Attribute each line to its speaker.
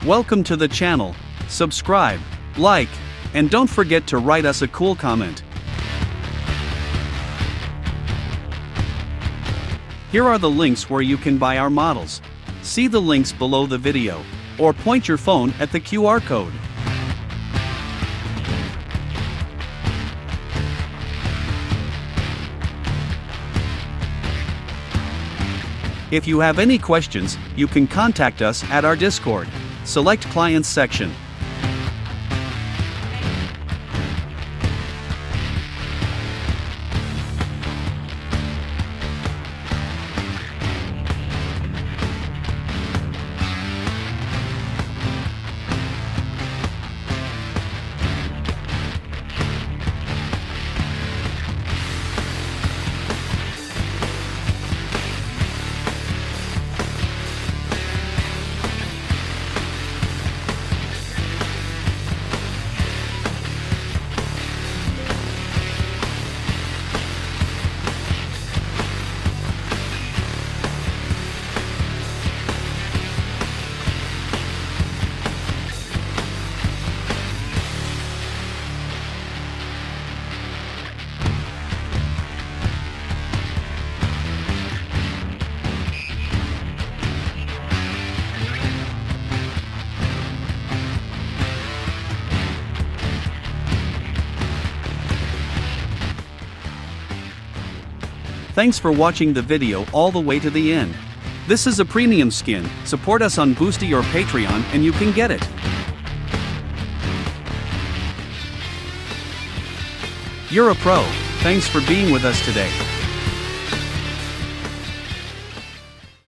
Speaker 1: Welcome to the channel. Subscribe, like, and don't forget to write us a cool comment. Here are the links where you can buy our models. See the links below the video, or point your phone at the QR code. If you have any questions, you can contact us at our Discord. Select Clients section. Thanks for watching the video all the way to the end. This is a premium skin. Support us on Boosty or Patreon and you can get it. You're a pro. Thanks for being with us today.